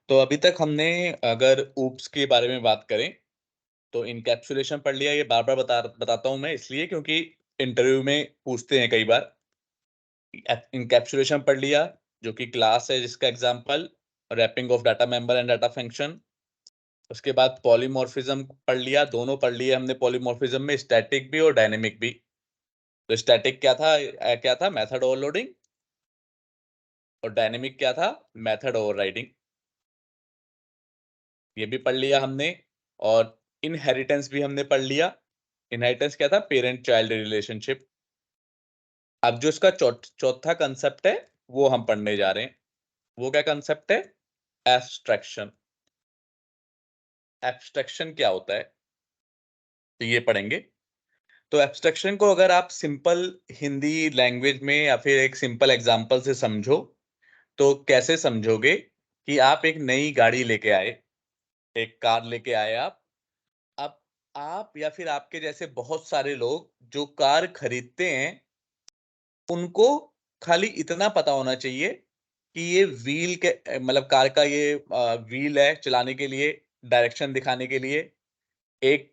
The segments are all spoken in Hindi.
तो अभी तक हमने अगर ऊप्स के बारे में बात करें तो इनकैप्सुलेशन पढ़ लिया। ये बार-बार बताता हूँ मैं इसलिए क्योंकि इंटरव्यू में पूछते हैं कई बार। इनकैप्सुलेशन पढ़ लिया जो कि क्लास है जिसका example, wrapping of data member and data function. उसके बाद पॉलीमॉर्फिज्म पढ़ लिया, दोनों पढ़ लिए हमने पॉलीमॉर्फिज्म में, स्टैटिक भी और डायनेमिक भी। तो स्टैटिक क्या था मेथड ओवरलोडिंग, और डायनेमिक क्या था मेथड ओवरराइडिंग। ये भी पढ़ लिया हमने। और इनहेरिटेंस भी हमने पढ़ लिया। इनहेरिटेंस क्या था, पेरेंट चाइल्ड रिलेशनशिप। अब जो इसका चौथा कंसेप्ट है वो हम पढ़ने जा रहे हैं। वो क्या कंसेप्ट है, एब्स्ट्रैक्शन। एब्स्ट्रैक्शन क्या होता है तो ये पढ़ेंगे। तो एब्स्ट्रैक्शन को अगर आप सिंपल हिंदी लैंग्वेज में या फिर एक सिंपल एग्जांपल से समझो तो कैसे समझोगे कि आप एक नई गाड़ी लेके आए, एक कार लेके आए आप। अब आप या फिर आपके जैसे बहुत सारे लोग जो कार खरीदते हैं, उनको खाली इतना पता होना चाहिए कि ये व्हील के मतलब कार का ये व्हील है चलाने के लिए, डायरेक्शन दिखाने के लिए, एक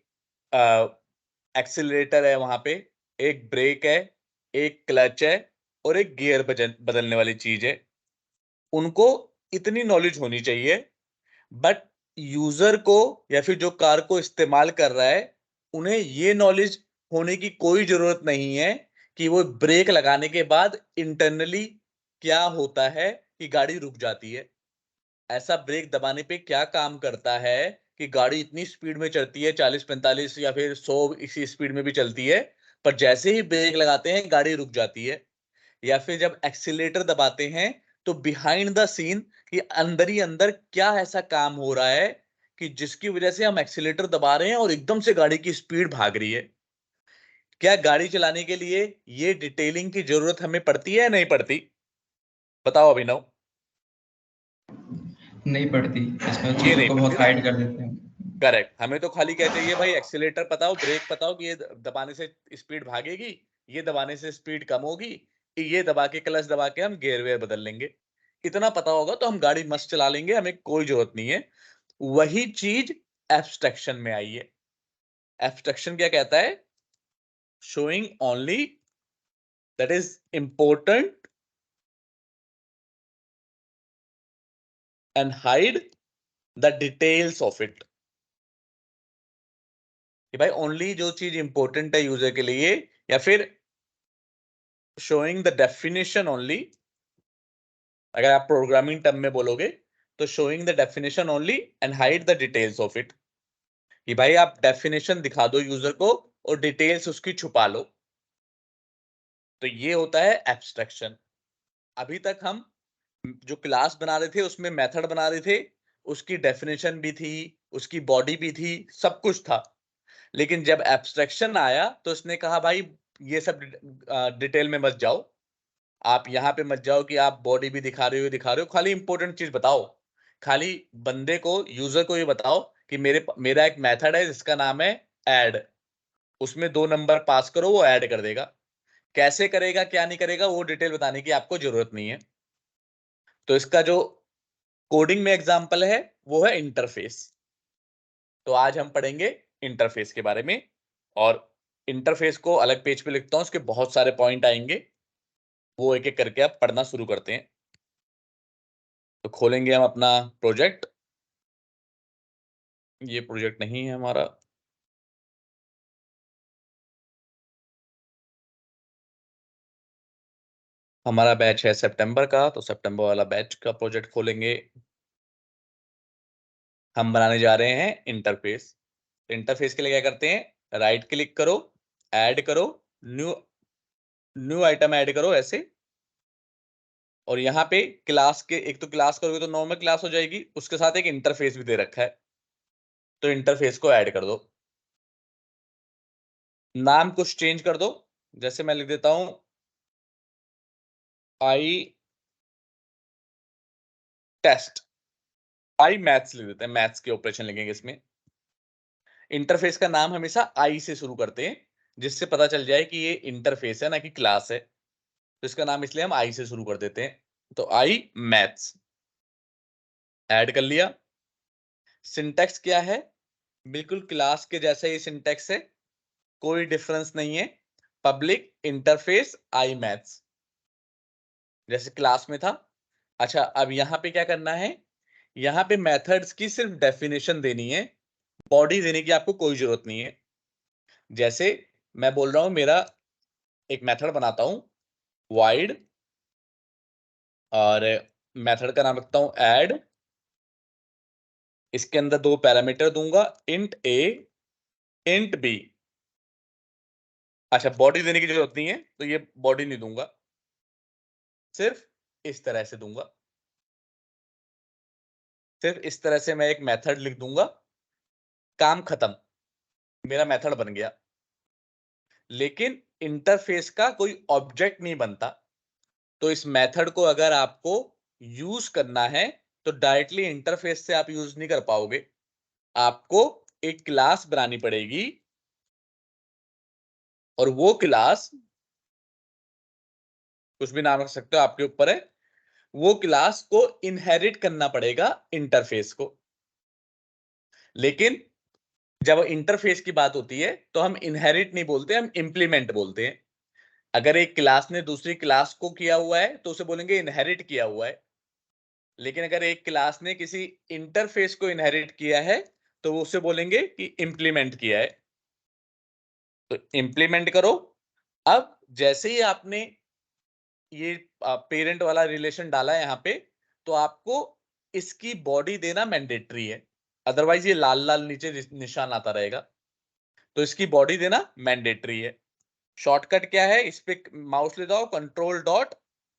एक्सीलरेटर है वहां पे, एक ब्रेक है, एक क्लच है और एक गियर बदलने वाली चीज है। उनको इतनी नॉलेज होनी चाहिए। बट यूजर को या फिर जो कार को इस्तेमाल कर रहा है, उन्हें ये नॉलेज होने की कोई जरूरत नहीं है कि वो ब्रेक लगाने के बाद इंटरनली क्या होता है कि गाड़ी रुक जाती है। ऐसा ब्रेक दबाने पे क्या काम करता है कि गाड़ी इतनी स्पीड में चलती है, 40-45 या फिर 100 इसी स्पीड में भी चलती है, पर जैसे ही ब्रेक लगाते हैं गाड़ी रुक जाती है। या फिर जब एक्सीलरेटर दबाते हैं तो बिहाइंड द सीन कि अंदर ही अंदर क्या ऐसा काम हो रहा है कि जिसकी वजह से हम एक्सीलरेटर दबा रहे हैं और एकदम से गाड़ी की स्पीड भाग रही है। क्या गाड़ी चलाने के लिए ये डिटेलिंग की जरूरत हमें पड़ती है या नहीं पड़ती? बताओ अभिनव। नहीं पड़ती, इसमें ये चीज़ों नहीं को पड़ती बहुत ना। हाइड कर देते हैं। करेक्ट, हमें तो खाली क्या चाहिए भाई, एक्सीलेटर बताओ, ब्रेक बताओ कि ये दबाने से स्पीड भागेगी, ये दबाने से स्पीड कम होगी, ये दबा के क्लच दबा के हम गियर वेयर बदल लेंगे। इतना पता होगा तो हम गाड़ी मस्त चला लेंगे, हमें कोई जरूरत नहीं है। वही चीज एब्स्ट्रैक्शन में आई है। एब्स्ट्रैक्शन क्या कहता है, showing only that is important and hide the details of it. कि भाई ओनली जो चीज इंपॉर्टेंट है यूजर के लिए, या फिर शोइंग द डेफिनेशन ओनली। अगर आप प्रोग्रामिंग टर्म में बोलोगे तो showing the definition only and hide the details of it. कि भाई आप डेफिनेशन दिखा दो यूजर को और डिटेल्स उसकी छुपा लो। तो ये होता है एब्स्ट्रैक्शन। अभी तक हम जो क्लास बना रहे थे उसमें मेथड बना रहे थे, उसकी डेफिनेशन भी थी, उसकी बॉडी भी थी, सब कुछ था। लेकिन जब एब्स्ट्रैक्शन आया तो उसने कहा भाई ये सब डिटेल में मत जाओ। आप यहाँ पे मत जाओ कि आप बॉडी भी दिखा रहे हो, खाली इंपॉर्टेंट चीज बताओ। खाली बंदे को, यूजर को ये बताओ कि मेरा एक मेथड है जिसका नाम है ऐड, उसमें 2 नंबर पास करो, वो ऐड कर देगा। कैसे करेगा क्या नहीं करेगा वो डिटेल बताने की आपको जरूरत नहीं है। तो इसका जो कोडिंग में एग्जांपल है वो है इंटरफेस। तो आज हम पढ़ेंगे इंटरफेस के बारे में। और इंटरफेस को अलग पेज पे लिखता हूं, उसके बहुत सारे पॉइंट आएंगे, वो एक एक करके आप पढ़ना शुरू करते हैं। तो खोलेंगे हम अपना प्रोजेक्ट। ये प्रोजेक्ट नहीं है हमारा। हमारा बैच है सितंबर का, तो सितंबर वाला बैच का प्रोजेक्ट खोलेंगे। हम बनाने जा रहे हैं इंटरफेस। इंटरफेस के लिए क्या करते हैं, राइट क्लिक करो, ऐड करो, न्यू न्यू आइटम ऐड करो ऐसे। और यहाँ पे क्लास के, एक तो क्लास करोगे तो नॉर्मल क्लास हो जाएगी, उसके साथ एक इंटरफेस भी दे रखा है, तो इंटरफेस को ऐड कर दो। नाम कुछ चेंज कर दो, जैसे मैं लिख देता हूं आई टेस्ट, आई मैथ्स लिख देते हैं, मैथ्स के ऑपरेशन लिखेंगे इसमें। इंटरफेस का नाम हमेशा आई से शुरू करते हैं, जिससे पता चल जाए कि ये इंटरफेस है ना कि क्लास है। तो इसका नाम इसलिए हम आई से शुरू कर देते हैं। तो आई मैथ्स, ऐड कर लिया। सिंटैक्स क्या है? बिल्कुल क्लास के जैसा ही सिंटैक्स है, कोई डिफरेंस नहीं है। पब्लिक इंटरफेस आई मैथ्स, जैसे क्लास में था। अच्छा, अब यहां पे क्या करना है? यहां पे मेथड्स की सिर्फ डेफिनेशन देनी है, बॉडी देने की आपको कोई जरूरत नहीं है। जैसे मैं बोल रहा हूं, मेरा एक मेथड बनाता हूं वाइड, और मेथड का नाम रखता हूं ऐड। इसके अंदर दो पैरामीटर दूंगा, इंट ए, इंट बी। अच्छा, बॉडी देने की जरूरत नहीं है, तो ये बॉडी नहीं दूंगा, सिर्फ इस तरह से दूंगा। सिर्फ इस तरह से मैं एक मेथड लिख दूंगा, काम खत्म, मेरा मेथड बन गया। लेकिन इंटरफेस का कोई ऑब्जेक्ट नहीं बनता। तो इस मेथड को अगर आपको यूज करना है तो डायरेक्टली इंटरफेस से आप यूज नहीं कर पाओगे। आपको एक क्लास बनानी पड़ेगी, और वो क्लास, कुछ भी नाम रख सकते हो, आपके ऊपर है। वो क्लास को इनहेरिट करना पड़ेगा इंटरफेस को। लेकिन जब इंटरफेस की बात होती है तो हम इनहेरिट नहीं बोलते, हम इंप्लीमेंट बोलते हैं। अगर एक क्लास ने दूसरी क्लास को किया हुआ है तो उसे बोलेंगे इनहेरिट किया हुआ है। लेकिन अगर एक क्लास ने किसी इंटरफेस को इनहेरिट किया है तो वो उसे बोलेंगे कि इंप्लीमेंट किया है। तो इंप्लीमेंट करो। अब जैसे ही आपने ये पेरेंट वाला रिलेशन डाला है यहाँ पे, तो आपको इसकी बॉडी देना मैंडेटरी है, अदरवाइज ये लाल लाल नीचे निशान आता रहेगा। तो इसकी बॉडी देना मैंडेटरी है। शॉर्टकट क्या है? इस पे माउस ले जाओ, कंट्रोल डॉट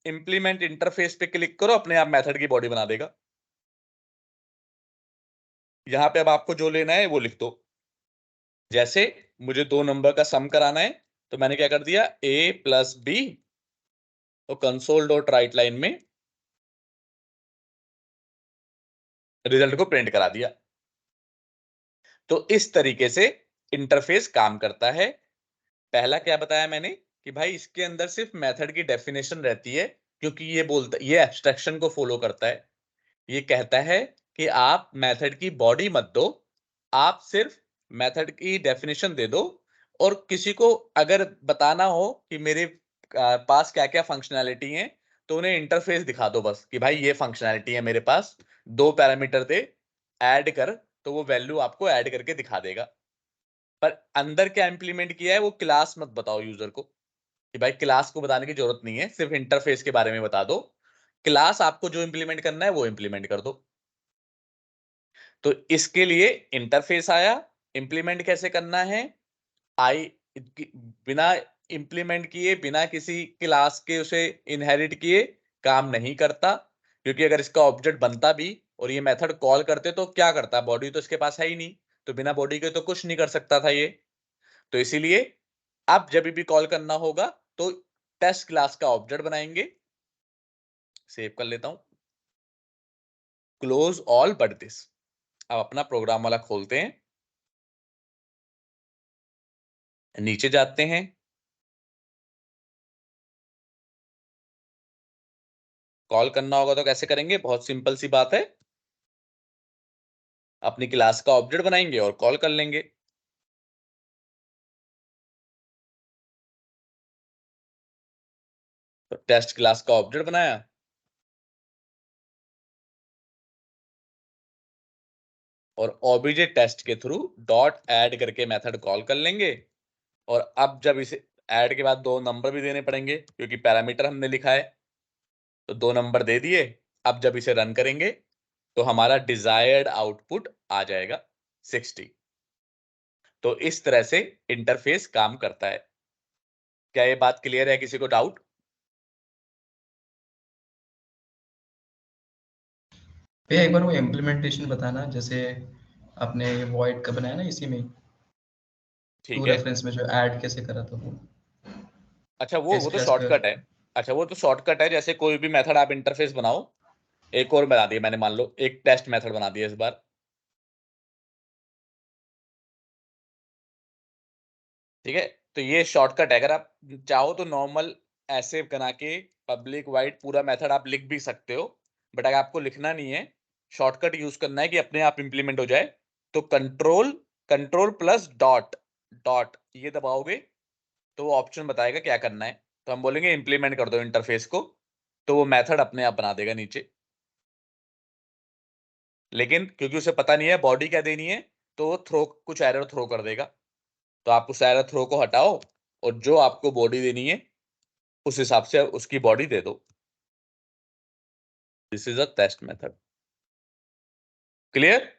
इंप्लीमेंट इंटरफेस पे क्लिक करो, अपने आप मेथड की बॉडी बना देगा। यहां पे अब आपको जो लेना है वो लिख दो। जैसे मुझे 2 नंबर का सम कराना है, तो मैंने क्या कर दिया, a प्लस बी, तो कंसोल डॉट राइट लाइन में रिजल्ट को प्रिंट करा दिया। तो इस तरीके से इंटरफेस काम करता है। पहला क्या बताया मैंने कि भाई इसके अंदर सिर्फ मेथड की डेफिनेशन रहती है, क्योंकि ये एब्स्ट्रैक्शन को फॉलो करता है। ये कहता है कि आप मेथड की बॉडी मत दो, आप सिर्फ मेथड की डेफिनेशन दे दो। और किसी को अगर बताना हो कि मेरे पास क्या क्या फंक्शनैलिटी है, तो उन्हें इंटरफेस दिखा दो बस कि भाई ये फंक्शनैलिटी है मेरे पास, 2 पैरामीटर दे, ऐड कर, तो वो वैल्यू आपको ऐड करके दिखा देगा। पर अंदर क्या इंप्लीमेंट किया है वो क्लास मत बताओ यूजर को, कि भाई क्लास को बताने की जरूरत नहीं है, सिर्फ इंटरफेस के बारे में बता दो। क्लास आपको जो इंप्लीमेंट करना है वो इंप्लीमेंट कर दो। तो इसके लिए इंटरफेस आया। इंप्लीमेंट कैसे करना है? आई बिना इंप्लीमेंट किए, बिना किसी क्लास के उसे इनहेरिट किए काम नहीं करता। क्योंकि अगर इसका ऑब्जेक्ट बनता भी और ये मेथड कॉल करते तो क्या करता? बॉडी तो इसके पास है ही नहीं, तो बिना बॉडी के तो कुछ नहीं कर सकता था ये। तो इसीलिए अब जब भी कॉल करना होगा तो टेस्ट क्लास का ऑब्जेक्ट बनाएंगे। सेव कर लेता हूं, क्लोज ऑल बट दिस। अब अपना प्रोग्राम वाला खोलते हैं, नीचे जाते हैं, कॉल करना होगा तो कैसे करेंगे? बहुत सिंपल सी बात है, अपनी क्लास का ऑब्जेक्ट बनाएंगे और कॉल कर लेंगे। तो टेस्ट क्लास का ऑब्जेक्ट बनाया, और ऑब्जेक्ट टेस्ट के थ्रू डॉट ऐड करके मेथड कॉल कर लेंगे। और अब जब इसे ऐड के बाद 2 नंबर भी देने पड़ेंगे, क्योंकि पैरामीटर हमने लिखा है। तो 2 नंबर दे दिए। अब जब इसे रन करेंगे तो हमारा डिजायर्ड आउटपुट आ जाएगा 60। तो इस तरह से इंटरफेस काम करता है। क्या ये बात क्लियर है? किसी को डाउट? भैया एक बार वो इम्प्लीमेंटेशन बताना, जैसे आपने वॉइड का बनाया ना इसी में, टू ठीक है। रेफरेंस में जो ऐड कैसे करा था वो, अच्छा, वो टेस्ट तो क्लास का। शॉर्टकट है। अच्छा, वो तो शॉर्टकट है, जैसे कोई भी मेथड आप इंटरफेस बनाओ। एक और बना दिया मैंने, मान लो एक टेस्ट मेथड बना दिया इस बार। ठीक है, तो ये शॉर्टकट है। अगर आप चाहो तो नॉर्मल ऐसे बना के पब्लिक वाइड पूरा मेथड आप लिख भी सकते हो, बट अगर आपको लिखना नहीं है, शॉर्टकट यूज करना है कि अपने आप इंप्लीमेंट हो जाए, तो कंट्रोल प्लस डॉट डॉट ये दबाओगे तो वो ऑप्शन बताएगा क्या करना है। तो हम बोलेंगे इंप्लीमेंट कर दो इंटरफेस को, तो वो मेथड अपने आप बना देगा नीचे। लेकिन क्योंकि उसे पता नहीं है बॉडी क्या देनी है, तो वो कुछ एरर थ्रो कर देगा। तो आप उस एरर थ्रो को हटाओ और जो आपको बॉडी देनी है उस हिसाब से उसकी बॉडी दे दो। This is a test method. Clear?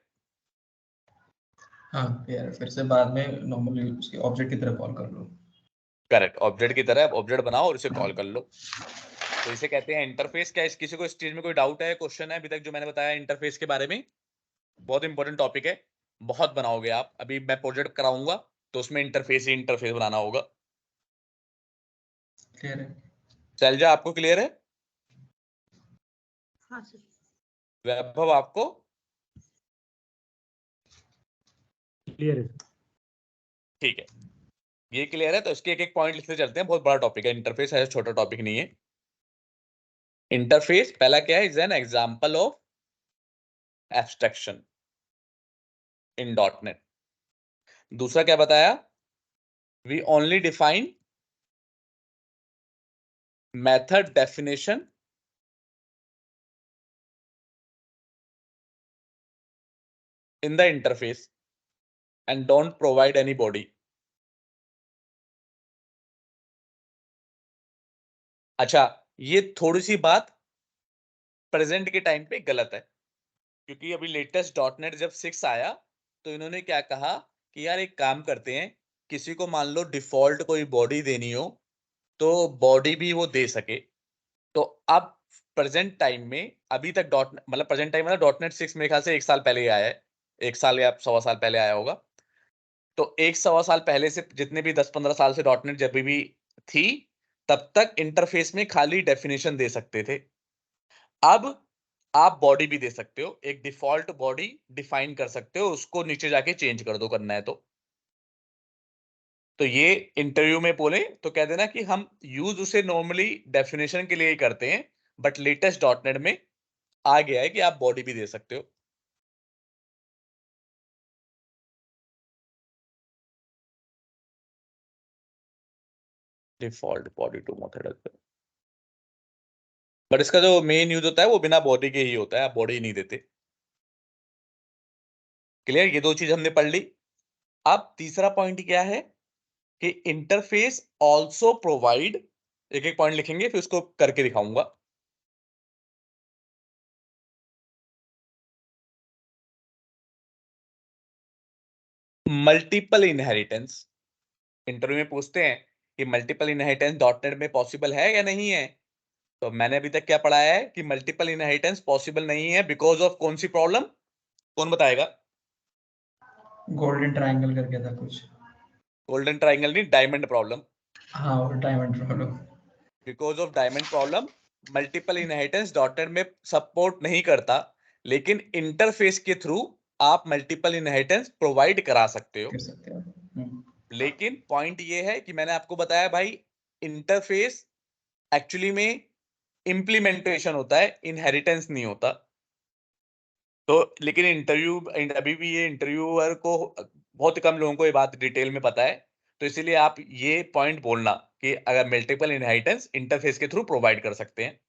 हाँ यार, फिर से बाद में नॉर्मली उसके ऑब्जेक्ट की तरह कॉल कर लो। करेक्ट, ऑब्जेक्ट की तरह ऑब्जेक्ट बनाओ और इसे कॉल कर लो। तो इसे कहते हैं इंटरफेस। क्या इस किसी को इस चीज में कोई डाउट है, क्वेश्चन है अभी तक जो मैंने बताया इंटरफेस के बारे में? बहुत इंपॉर्टेंट टॉपिक है, बहुत बनाओगे आप। अभी मैं प्रोजेक्ट कराऊंगा तो उसमें इंटरफेस ही इंटरफेस बनाना होगा। क्लियर है? शैलजा आपको क्लियर है? हाँ सर। वैभव आपको क्लियर है? ठीक है, ये क्लियर है। तो इसके एक एक पॉइंट लिखते चलते हैं, बहुत बड़ा टॉपिक है इंटरफेस, है छोटा टॉपिक नहीं है। इंटरफेस पहला क्या है? Is an example of abstraction in dot net. दूसरा क्या बताया? We only define method definition in the interface and don't provide any body. अच्छा, ये थोड़ी सी बात प्रेजेंट के टाइम पे गलत है, क्योंकि अभी लेटेस्ट डॉटनेट जब 6 आया तो इन्होंने क्या कहा कि यार एक काम करते हैं, किसी को मान लो डिफॉल्ट कोई बॉडी देनी हो तो बॉडी भी वो दे सके। तो अब प्रेजेंट टाइम में अभी तक डॉट मतलब प्रेजेंट टाइम मतलब डॉटनेट 6 मेरे ख्याल से 1 साल पहले ही आया है, 1 साल या 1.25 साल पहले आया होगा। तो 1.25 साल पहले से जितने भी 10-15 साल से डॉटनेट जब भी थी, तब तक इंटरफेस में खाली डेफिनेशन दे सकते थे। अब आप बॉडी भी दे सकते हो, एक डिफॉल्ट बॉडी डिफाइन कर सकते हो, उसको नीचे जाके चेंज कर दो करना है तो ये इंटरव्यू में बोले तो कह देना कि हम यूज उसे नॉर्मली डेफिनेशन के लिए ही करते हैं, बट लेटेस्ट डॉटनेट में आ गया है कि आप बॉडी भी दे सकते हो। Default body to method, but इसका जो मेन यूज होता है वो बिना बॉडी के ही होता है, आप बॉडी नहीं देते। क्लियर? ये दो चीज हमने पढ़ ली। अब तीसरा पॉइंट क्या है कि इंटरफेस आल्सो प्रोवाइड, एक एक पॉइंट लिखेंगे फिर उसको करके दिखाऊंगा। Multiple inheritance. इंटरव्यू में पूछते हैं कि मल्टीपल इनहेरिटेंस डॉटनेट में पॉसिबल है या नहीं है। तो मैंने अभी तक क्या पढ़ाया है कि मल्टीपल इनहेरिटेंस पॉसिबल नहीं है बिकॉज ऑफ कौन सी प्रॉब्लम? कौन बताएगा? गोल्डन ट्रायंगल करके था कुछ। गोल्डन ट्राइंगल नहीं, डायमंड प्रॉब्लम। हाँ, और diamond problem. Because of diamond problem multiple inheritance dot net में सपोर्ट नहीं करता, लेकिन इंटरफेस के थ्रू आप मल्टीपल इनहेरिटेंस प्रोवाइड करा सकते हो। कर सकते हो। लेकिन पॉइंट ये है कि मैंने आपको बताया भाई, इंटरफेस एक्चुअली में इंप्लीमेंटेशन होता है, इनहेरिटेंस नहीं होता। तो लेकिन इंटरव्यू अभी भी ये इंटरव्यूअर को बहुत कम लोगों को ये बात डिटेल में पता है, तो इसीलिए आप ये पॉइंट बोलना कि अगर मल्टीपल इनहेरिटेंस इंटरफेस के थ्रू प्रोवाइड कर सकते हैं।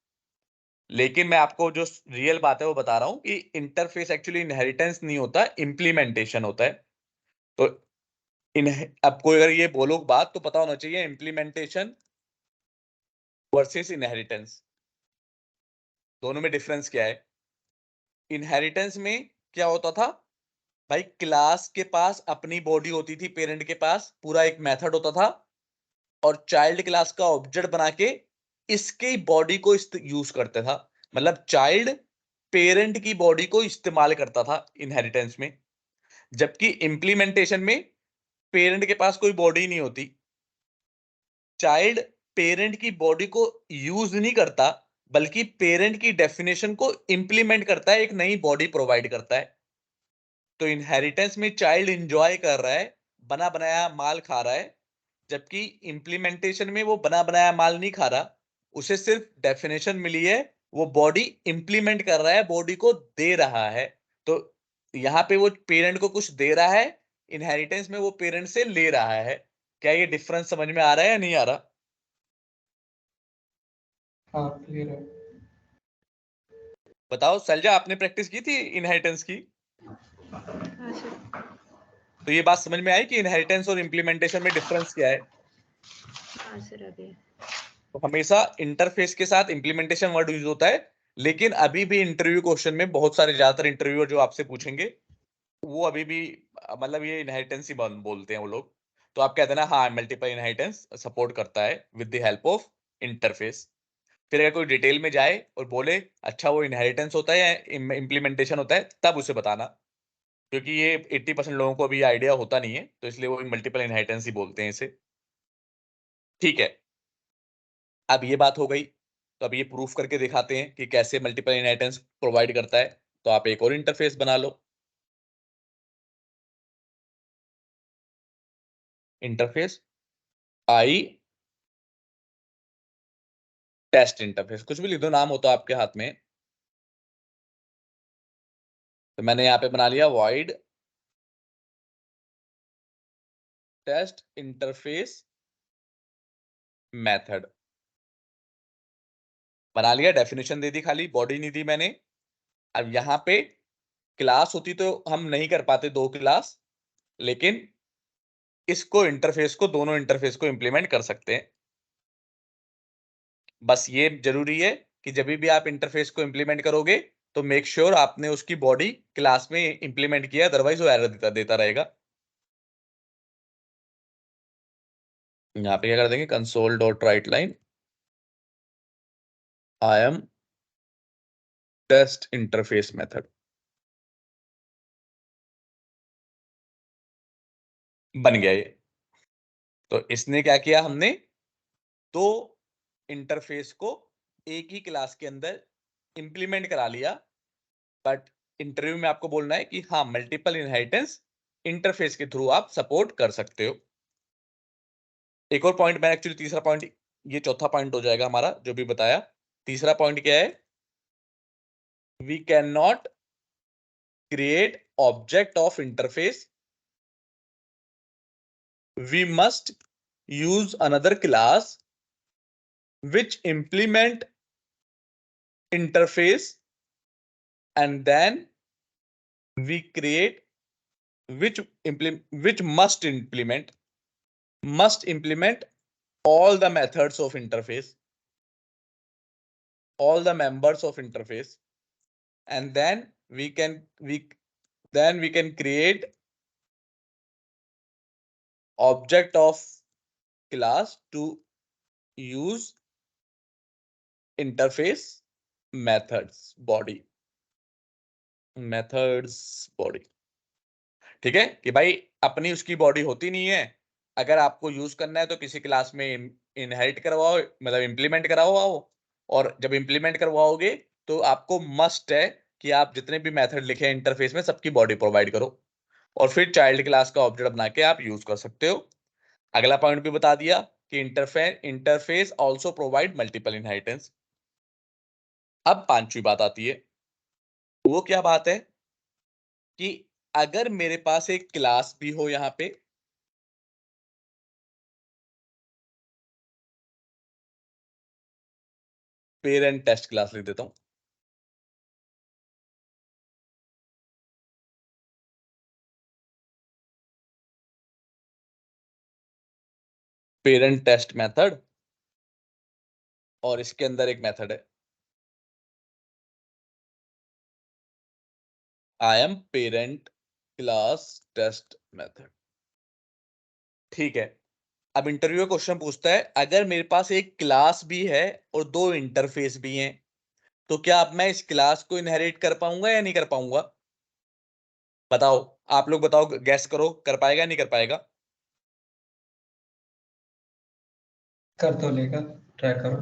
लेकिन मैं आपको जो रियल बात है वो बता रहा हूं कि इंटरफेस एक्चुअली इनहेरिटेंस नहीं होता, इंप्लीमेंटेशन होता है। तो इन आपको अगर ये बोलो बात तो पता होना चाहिए, इंप्लीमेंटेशन वर्सेस इनहेरिटेंस दोनों में डिफरेंस क्या है। इनहेरिटेंस में क्या होता था भाई, क्लास के पास अपनी बॉडी होती थी, पेरेंट के पास पूरा एक मेथड होता था, और चाइल्ड क्लास का ऑब्जेक्ट बना के इसके बॉडी को यूज करते था। मतलब चाइल्ड पेरेंट की बॉडी को इस्तेमाल करता था इनहेरिटेंस में। जबकि इंप्लीमेंटेशन में पेरेंट के पास कोई बॉडी नहीं होती, चाइल्ड पेरेंट की बॉडी को यूज नहीं करता, बल्कि पेरेंट की डेफिनेशन को इंप्लीमेंट करता है, एक नई बॉडी प्रोवाइड करता है। तो इनहेरिटेंस में चाइल्ड एंजॉय कर रहा है, बना बनाया माल खा रहा है, जबकि इंप्लीमेंटेशन में वो बना बनाया माल नहीं खा रहा, उसे सिर्फ डेफिनेशन मिली है, वो बॉडी इंप्लीमेंट कर रहा है, बॉडी को दे रहा है। तो यहाँ पे वो पेरेंट को कुछ दे रहा है, इनहेरिटेंस में वो पेरेंट से ले रहा है। क्या ये डिफरेंस समझ में आ रहा है या नहीं आ रहा? हाँ क्लियर है। बताओ सलजा, आपने प्रैक्टिस की थी इनहेरिटेंस की? हाँ सर। तो ये बात समझ में आई कि इनहेरिटेंस और इम्प्लीमेंटेशन में डिफरेंस क्या है? हाँ सर अभी। तो हमेशा इंटरफेस के साथ इम्प्लीमेंटेशन वर्ड यूज होता है, लेकिन अभी भी इंटरव्यू क्वेश्चन में बहुत सारे ज्यादातर इंटरव्यूअर जो आपसे पूछेंगे वो अभी भी मतलब ये इनहेरिटेंस ही बोलते हैं वो लोग। तो आप कहते हैं ना, हाँ मल्टीपल इनहेरिटेंस सपोर्ट करता है with the help of interface. फिर अगर कोई डिटेल में जाए और बोले अच्छा वो इनहेरिटेंस होता है या इम्प्लीमेंटेशन होता है, तब उसे बताना, क्योंकि ये 80% लोगों को अभी आइडिया होता नहीं है, तो इसलिए वो मल्टीपल इनहेरिटेंस ही बोलते हैं इसे। ठीक है, अब ये बात हो गई, तो अब ये प्रूफ करके दिखाते हैं कि कैसे मल्टीपल इनहेरिटेंस प्रोवाइड करता है। तो आप एक और इंटरफेस बना लो, इंटरफेस आई टेस्ट इंटरफेस, कुछ भी लिख दो, नाम हो तो आपके हाथ में। तो मैंने यहाँ पे बना लिया वॉइड टेस्ट इंटरफेस मेथड, बना लिया, डेफिनेशन दे दी, खाली बॉडी नहीं दी मैंने। अब यहाँ पे क्लास होती तो हम नहीं कर पाते 2 क्लास, लेकिन इसको इंटरफेस को, दोनों इंटरफेस को इंप्लीमेंट कर सकते हैं। बस ये जरूरी है कि जब भी आप इंटरफेस को इंप्लीमेंट करोगे तो मेक श्योर आपने उसकी बॉडी क्लास में इंप्लीमेंट किया, अदरवाइज वो एरर देता रहेगा। यहाँ पे क्या कर देंगे, console dot write line I am test interface method, बन गया ये। तो इसने क्या किया, हमने दो इंटरफेस को एक ही क्लास के अंदर इंप्लीमेंट करा लिया। बट इंटरव्यू में आपको बोलना है कि हाँ मल्टीपल इनहेरिटेंस इंटरफेस के थ्रू आप सपोर्ट कर सकते हो। एक और पॉइंट, मैं एक्चुअली तीसरा पॉइंट, ये चौथा पॉइंट हो जाएगा हमारा जो भी बताया। तीसरा पॉइंट क्या है, we can not create object of interface, we must use another class which implement interface, and then we create which must implement all the methods of interface, all the members of interface, and then we can create object of class to use interface methods body। ठीक है कि भाई अपनी उसकी बॉडी होती नहीं है, अगर आपको यूज करना है तो किसी क्लास में इनहेरिट करवाओ, मतलब इंप्लीमेंट करवाओ, और जब इंप्लीमेंट करवाओगे तो आपको मस्ट है कि आप जितने भी मेथड लिखे हैं इंटरफेस में सबकी बॉडी प्रोवाइड करो, और फिर चाइल्ड क्लास का ऑब्जेक्ट बना के आप यूज कर सकते हो। अगला पॉइंट भी बता दिया कि interface also provide multiple inheritance. अब पांचवी बात आती है, वो क्या बात है कि अगर मेरे पास एक क्लास भी हो, यहाँ पे पेरेंट टेस्ट क्लास लिख देता हूं, पेरेंट टेस्ट मेथड, और इसके अंदर एक मेथड है I am parent class test method. ठीक है, अब इंटरव्यू क्वेश्चन पूछता है अगर मेरे पास एक क्लास भी है और दो इंटरफेस भी हैं, तो क्या अब मैं इस क्लास को इनहेरिट कर पाऊंगा या नहीं कर पाऊंगा? बताओ, आप लोग बताओ, गैस करो, कर पाएगा या नहीं कर पाएगा? कर तो लेगा, ट्राई करो।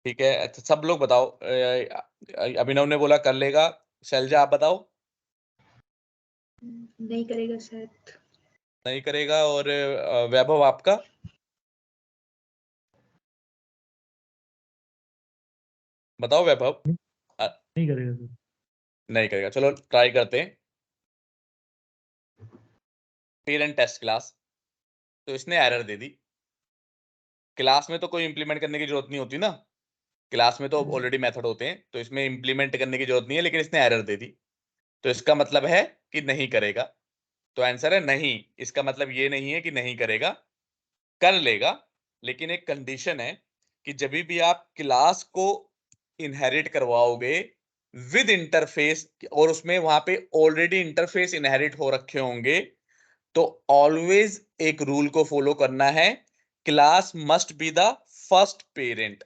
ठीक है, अच्छा सब लोग बताओ, अभिनव ने बोला कर लेगा, शैलजा आप बताओ। नहीं करेगा शायद। नहीं करेगा, और वैभव आपका? बताओ वैभव। नहीं करेगा सर। नहीं करेगा, चलो ट्राई करते हैं। पेरेंट टेस्ट क्लास, तो इसने एरर दे दी। क्लास में तो कोई इंप्लीमेंट करने की जरूरत नहीं होती ना, क्लास में तो ऑलरेडी मेथड होते हैं, तो इसमें इंप्लीमेंट करने की जरूरत नहीं है, लेकिन इसने एरर दे दी, तो इसका मतलब है कि नहीं करेगा। तो आंसर है नहीं। इसका मतलब ये नहीं है कि नहीं करेगा, कर लेगा, लेकिन एक कंडीशन है कि जब भी आप क्लास को इनहेरिट करवाओगे विद इंटरफेस, और उसमें वहां पे ऑलरेडी इंटरफेस इनहेरिट हो रखे होंगे, तो ऑलवेज एक रूल को फॉलो करना है, class must be the first parent.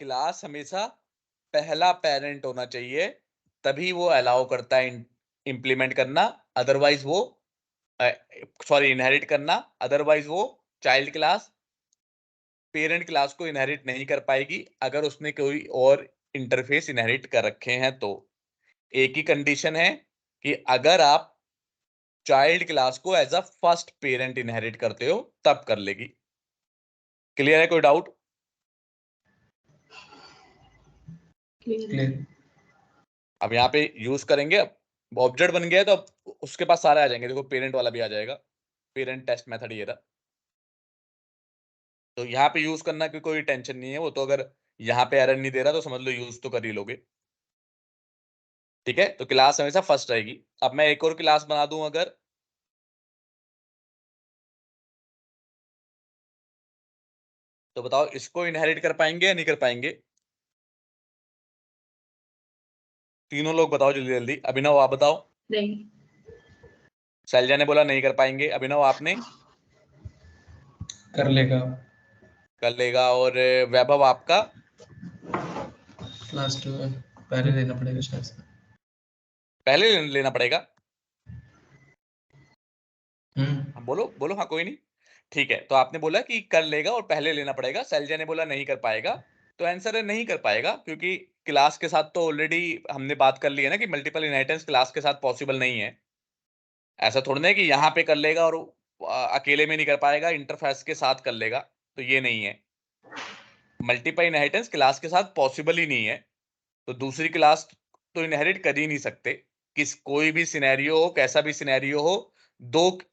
Class हमेशा पहला पेरेंट होना चाहिए, तभी वो अलाउ करता है इंप्लीमेंट करना, अदरवाइज वो सॉरी इनहेरिट करना, अदरवाइज वो चाइल्ड क्लास पेरेंट क्लास को इनहेरिट नहीं कर पाएगी अगर उसने कोई और इंटरफेस इनहेरिट कर रखे हैं। तो एक ही कंडीशन है कि अगर आप चाइल्ड क्लास को as a first parent inherit करते हो तब कर लेगी। क्लियर है? कोई डाउट? क्लियर। अब यहाँ पे यूज करेंगे, अब ऑब्जेक्ट बन गया है तो अब उसके पास सारे आ जाएंगे। देखो पेरेंट वाला भी आ जाएगा, पेरेंट टेस्ट मेथड ये रहा। तो यहाँ पे यूज करना की कोई टेंशन नहीं है, वो तो अगर यहाँ पे एरर नहीं दे रहा तो समझ लो यूज तो कर ही लोगे। ठीक है, तो क्लास हमेशा फर्स्ट रहेगी। अब मैं एक और क्लास बना दूं अगर, तो बताओ इसको इनहेरिट कर पाएंगे या नहीं कर पाएंगे? तीनों लोग बताओ जल्दी जल्दी। अभिनव आप बताओ। नहीं। शैलजा ने बोला नहीं कर पाएंगे। अभिनव आपने? कर लेगा। कर लेगा। और वैभव आपका? लास्ट पहले लेना पड़ेगा शायद से। पहले लेना पड़ेगा। हम्म। बोलो बोलो, हाँ कोई नहीं। ठीक है, तो आपने बोला कि कर लेगा और पहले लेना पड़ेगा। शैलजा ने बोला नहीं कर पाएगा, तो आंसर है नहीं कर पाएगा, क्योंकि क्लास के साथ तो ऑलरेडी हमने बात कर ली है ना कि मल्टीपल इनहेरिटेंस क्लास के साथ पॉसिबल नहीं है। ऐसा थोड़ा ना है कि यहाँ पे कर लेगा और अकेले में नहीं कर पाएगा, इंटरफेस के साथ कर लेगा, तो ये नहीं है। मल्टीपल इनहेरिटेंस क्लास के साथ पॉसिबल ही नहीं है, तो दूसरी क्लास तो इनहेरिट कर ही नहीं सकते। कोई भी सिनेरियो हो, कैसा भी सिनेरियो हो,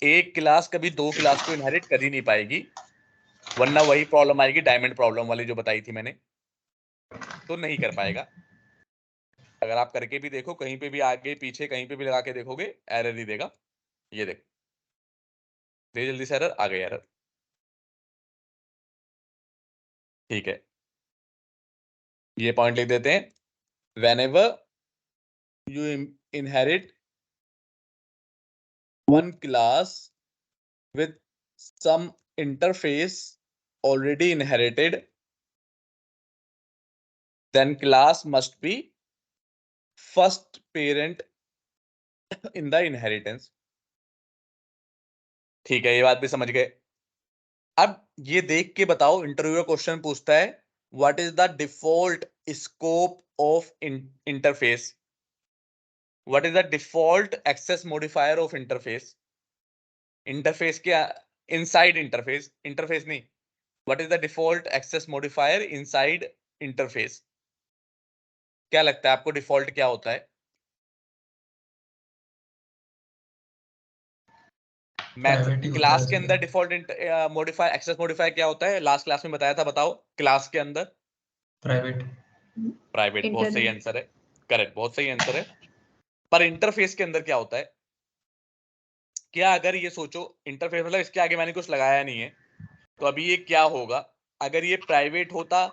एक क्लास कभी दो क्लास को इनहेरिट कर ही नहीं पाएगी, वरना वही प्रॉब्लम आएगी डायमंड प्रॉब्लम वाली जो बताई थी मैंने। तो नहीं कर पाएगा। अगर आप करके भी देखो, कहीं पे भी आगे पीछे कहीं पे भी लगा के देखोगे, एरर ही देगा। ये देखो, दे जल्दी से एरर आ गई, एरर। ठीक है, ये पॉइंट लिख देते हैं। whenever you inherit one class with some interface already inherited, then class must be first parent in the inheritance। ठीक है, ये बात भी समझ गए। अब ये देख के बताओ, इंटरव्यू का क्वेश्चन पूछता है what is the default scope of interface, what is the default access modifier of interface. Interface के इनसाइड इंटरफेस, इंटरफेस नहीं, what is the default access modifier inside interface. क्या लगता है आपको डिफॉल्ट क्या होता है? प्राइवेट ही होता क्लास है के अंदर वैसे। डिफॉल्ट मॉडिफायर एक्सेस मॉडिफायर क्या होता है? लास्ट क्लास में बताया था, बताओ। क्लास के अंदर प्राइवेट। प्राइवेट, बहुत सही इंटरनेट। आंसर है, करेक्ट, बहुत सही आंसर है। पर इंटरफेस के अंदर क्या होता है? क्या, अगर ये सोचो, इंटरफेस मतलब इसके आगे मैंने कुछ लगाया नहीं है, तो अभी ये क्या होगा? अगर ये प्राइवेट होता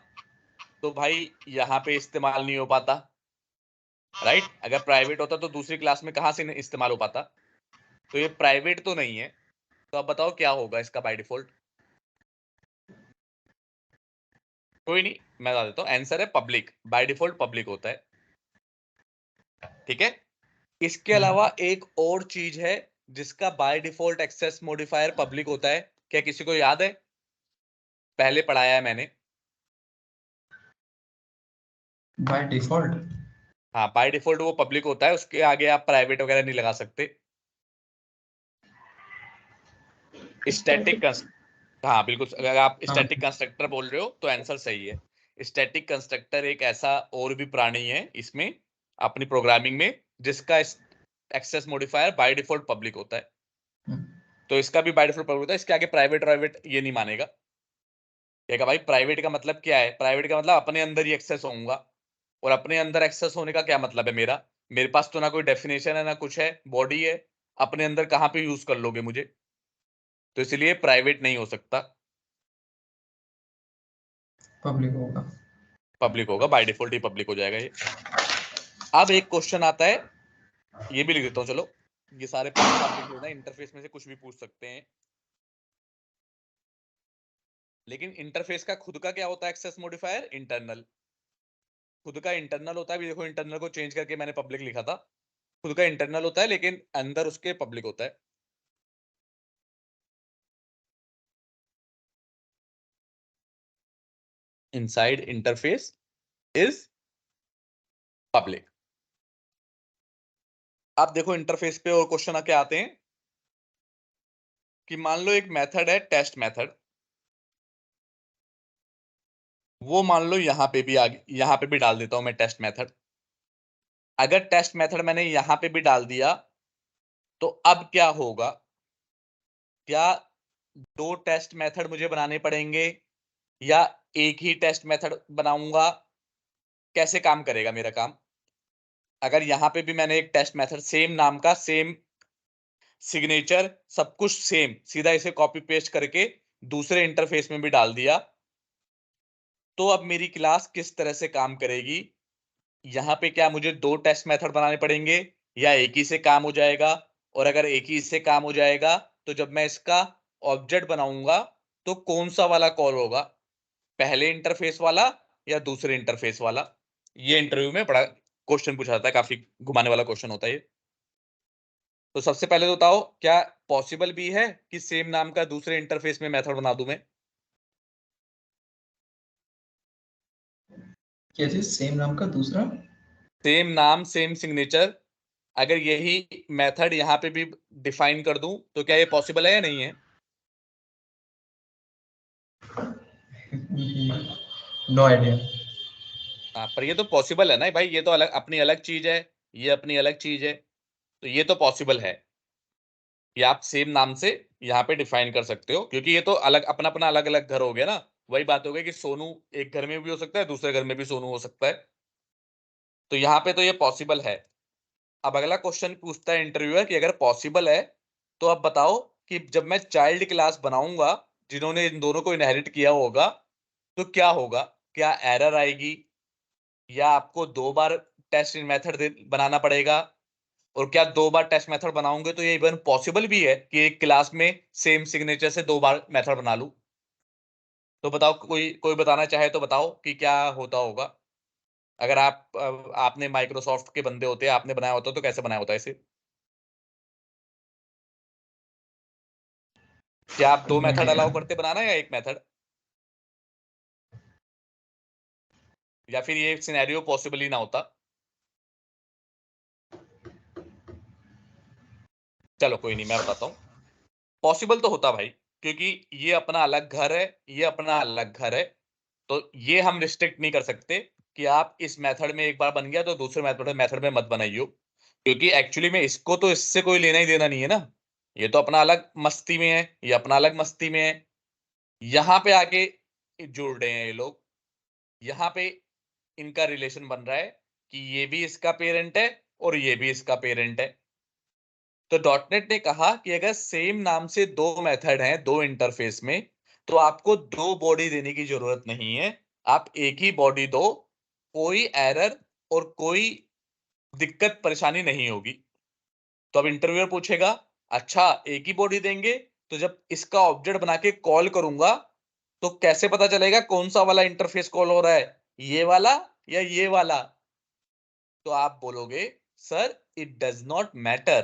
तो भाई यहाँ पे इस्तेमाल नहीं हो पाता, राइट? अगर प्राइवेट होता तो दूसरी क्लास में कहां से इस्तेमाल हो पाता? तो ये प्राइवेट तो नहीं है, तो अब बताओ क्या होगा इसका बाय डिफॉल्ट? कोई नहीं, मैं बता देता हूँ, आंसर है पब्लिक। बाय डिफॉल्ट पब्लिक होता है। ठीक है, इसके अलावा एक और चीज है जिसका by default access modifier public होता है, क्या किसी को याद है? पहले पढ़ाया है मैंने। By default. हाँ, बाय डिफॉल्ट वो पब्लिक होता है, उसके आगे आप प्राइवेट वगैरह नहीं लगा सकते। स्टैटिक, हाँ बिल्कुल, अगर आप हाँ। स्टैटिक कंस्ट्रक्टर बोल रहे हो तो आंसर सही है। स्टैटिक कंस्ट्रक्टर एक ऐसा और भी प्राणी है इसमें अपनी प्रोग्रामिंग में जिसका access modifier by default public होता है। तो इसका भी बाय डिफॉल्ट पब्लिक होता है, इसके आगे प्राइवेट ये नहीं मानेगा। कहेगा भाई प्राइवेट का मतलब क्या है, प्राइवेट का मतलब अपने अंदर ही एक्सेस होऊंगा, और अपने अंदर एक्सेस होने का क्या मतलब है, मेरे पास तो ना कोई डेफिनेशन है ना कुछ है, बॉडी है, अपने अंदर कहां पे यूज कर लोगे मुझे, तो इसलिए प्राइवेट नहीं हो सकता, पब्लिक होगा, बाय डिफॉल्ट ही पब्लिक हो जाएगा ये। अब एक क्वेश्चन आता है, ये भी लिख देता हूं, चलो ये सारे पॉइंट्स आप लिख लेना, इंटरफेस में से कुछ भी पूछ सकते हैं। लेकिन इंटरफेस का खुद का क्या होता है एक्सेस मॉडिफायर, इंटरनल, खुद का इंटरनल होता है। देखो इंटरनल को चेंज करके मैंने पब्लिक लिखा था, खुद का इंटरनल होता है लेकिन अंदर उसके पब्लिक होता है। Inside interface is public. आप देखो इंटरफेस पे और क्वेश्चन क्या आते हैं कि मान लो एक मेथड है टेस्ट मेथड, वो मान लो यहां पे भी यहां पे भी डाल देता हूं मैं टेस्ट मेथड। अगर टेस्ट मेथड मैंने यहां पे भी डाल दिया तो अब क्या होगा, क्या दो टेस्ट मेथड मुझे बनाने पड़ेंगे या एक ही टेस्ट मेथड बनाऊंगा, कैसे काम करेगा मेरा काम। अगर यहां पे भी मैंने एक टेस्ट मेथड सेम नाम का, सेम सिग्नेचर, सब कुछ सेम, सीधा इसे कॉपी पेस्ट करके दूसरे इंटरफेस में भी डाल दिया, तो अब मेरी क्लास किस तरह से काम करेगी। यहां पे क्या मुझे दो टेस्ट मेथड बनाने पड़ेंगे या एक ही से काम हो जाएगा, और अगर एक ही से काम हो जाएगा तो जब मैं इसका ऑब्जेक्ट बनाऊंगा तो कौन सा वाला कॉल होगा, पहले इंटरफेस वाला या दूसरे इंटरफेस वाला। ये इंटरव्यू में बड़ा क्वेश्चन पूछा जाता है, काफी घुमाने वाला क्वेश्चन होता है ये। तो सबसे पहले तो बताओ क्या पॉसिबल भी है कि सेम नाम का दूसरे इंटरफेस में मेथड बना दूं मैं। क्या चीज, सेम नाम का दूसरा, सेम नाम सेम सिग्नेचर, अगर यही मेथड यहां पे भी डिफाइन कर दूं तो क्या ये पॉसिबल है या नहीं है। No idea. हाँ पर ये तो पॉसिबल है ना भाई, ये तो अलग अपनी अलग चीज है, ये अपनी अलग चीज है, तो ये तो पॉसिबल है कि आप सेम नाम से यहाँ पे डिफाइन कर सकते हो, क्योंकि ये तो अलग अपना अपना अलग अलग घर हो गया ना। वही बात हो गई कि सोनू एक घर में भी हो सकता है, दूसरे घर में भी सोनू हो सकता है, तो यहाँ पे तो ये पॉसिबल है। अब अगला क्वेश्चन पूछता है इंटरव्यूअर कि अगर पॉसिबल है तो अब बताओ कि जब मैं चाइल्ड क्लास बनाऊंगा जिन्होंने इन दोनों को इनहेरिट किया होगा तो क्या होगा, क्या एरर आएगी या आपको दो बार टेस्ट मेथड बनाना पड़ेगा, और क्या दो बार टेस्ट मेथड बनाओगे तो ये इवन पॉसिबल भी है कि एक क्लास में सेम सिग्नेचर से दो बार मेथड बना लूं। तो बताओ कोई कोई बताना चाहे तो बताओ कि क्या होता होगा अगर आपने माइक्रोसॉफ्ट के बंदे होते, आपने बनाया होता तो कैसे बनाया होता इसे। क्या आप दो मेथड अलाउ करते बनाना या एक मेथड, या फिर ये सिनेरियो पॉसिबल ही ना होता। चलो कोई नहीं, मैं बताता हूँ, पॉसिबल तो होता भाई, क्योंकि ये अपना अलग घर है, ये अपना अलग घर है, तो ये हम रिस्ट्रिक्ट नहीं कर सकते कि आप इस मेथड में एक बार बन गया तो दूसरे मेथड में मत बनाइयो, क्योंकि एक्चुअली में इसको तो इससे कोई लेना ही देना नहीं है ना, ये तो अपना अलग मस्ती में है, ये अपना अलग मस्ती में है। यहाँ पे आके जुड़ रहे हैं ये लोग, यहाँ पे इनका रिलेशन बन रहा है कि ये भी इसका पेरेंट है और ये भी इसका पेरेंट है। तो डॉटनेट ने कहा कि अगर सेम नाम से दो मेथड हैं दो इंटरफेस में तो आपको दो बॉडी देने की जरूरत नहीं है, आप एक ही बॉडी दो, कोई एरर और कोई दिक्कत परेशानी नहीं होगी। तो अब इंटरव्यूअर पूछेगा अच्छा एक ही बॉडी देंगे तो जब इसका ऑब्जेक्ट बना के कॉल करूंगा तो कैसे पता चलेगा कौन सा वाला इंटरफेस कॉल हो रहा है, ये वाला या ये वाला। तो आप बोलोगे sir it does not matter,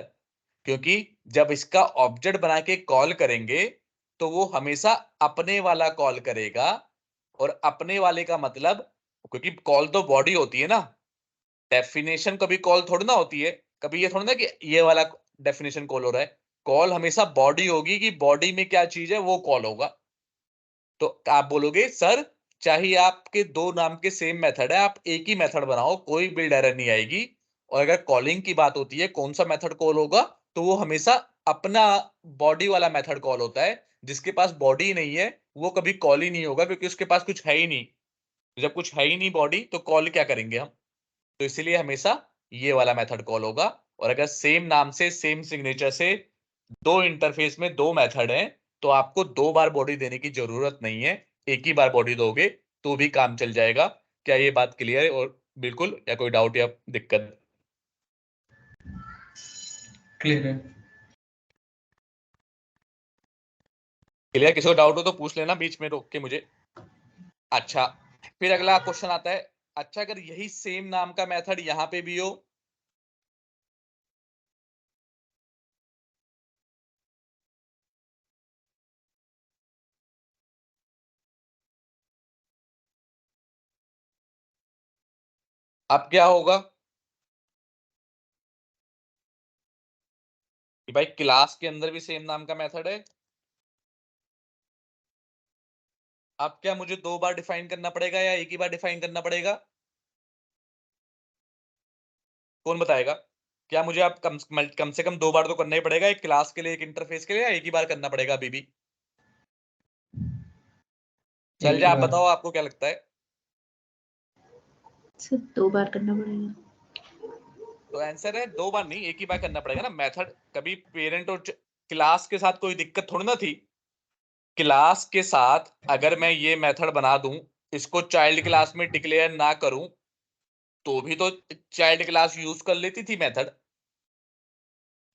क्योंकि जब इसका ऑब्जेक्ट बना के कॉल करेंगे तो वो हमेशा अपने वाला कॉल करेगा, और अपने वाले का मतलब, क्योंकि कॉल तो बॉडी होती है ना, डेफिनेशन कभी कॉल थोड़ी ना होती है, कभी ये थोड़ी ना कि ये वाला डेफिनेशन कॉल हो रहा है, कॉल हमेशा बॉडी होगी कि बॉडी में क्या चीज है वो कॉल होगा। तो आप बोलोगे सर चाहे आपके दो नाम के सेम मेथड है, आप एक ही मेथड बनाओ, कोई बिल्ड एरर नहीं आएगी। और अगर कॉलिंग की बात होती है कौन सा मेथड कॉल होगा, तो वो हमेशा अपना बॉडी वाला मेथड कॉल होता है। जिसके पास बॉडी नहीं है वो कभी कॉल ही नहीं होगा, क्योंकि उसके पास कुछ है ही नहीं। जब कुछ है ही नहीं बॉडी, तो कॉल क्या करेंगे हम? तो इसीलिए हमेशा ये वाला मेथड कॉल होगा। और अगर सेम नाम से सेम सिग्नेचर से दो इंटरफेस में दो मेथड हैं, तो आपको दो बार बॉडी देने की जरूरत नहीं है, एक ही बार बॉडी दोगे तो भी काम चल जाएगा। क्या ये बात क्लियर है? और बिल्कुल, या कोई डाउट या दिक्कत? क्लियर है। क्लियर? किसी को डाउट हो तो पूछ लेना बीच में रोक के मुझे। अच्छा, फिर अगला क्वेश्चन आता है, अच्छा अगर यही सेम नाम का मेथड यहां पे भी हो, अब क्या होगा कि भाई क्लास के अंदर भी सेम नाम का मेथड है। अब क्या मुझे दो बार डिफाइन करना पड़ेगा या एक ही बार डिफाइन करना पड़ेगा? कौन बताएगा? क्या मुझे आप कम से कम दो बार तो करना ही पड़ेगा, एक क्लास के लिए एक इंटरफेस के लिए, या एक ही बार करना पड़ेगा अभी भी? चल एक जा, ही आप बार। बताओ आपको क्या लगता है? सर 2 बार करना पड़ेगा। तो आंसर है दो बार नहीं, एक ही बार करना पड़ेगा ना। मेथड कभी पेरेंट और क्लास के साथ कोई दिक्कत थोड़ी ना थी। क्लास के साथ अगर मैं ये मेथड बना दूं, इसको चाइल्ड क्लास में डिक्लेयर ना करूं, तो भी तो चाइल्ड क्लास यूज कर लेती थी मेथड।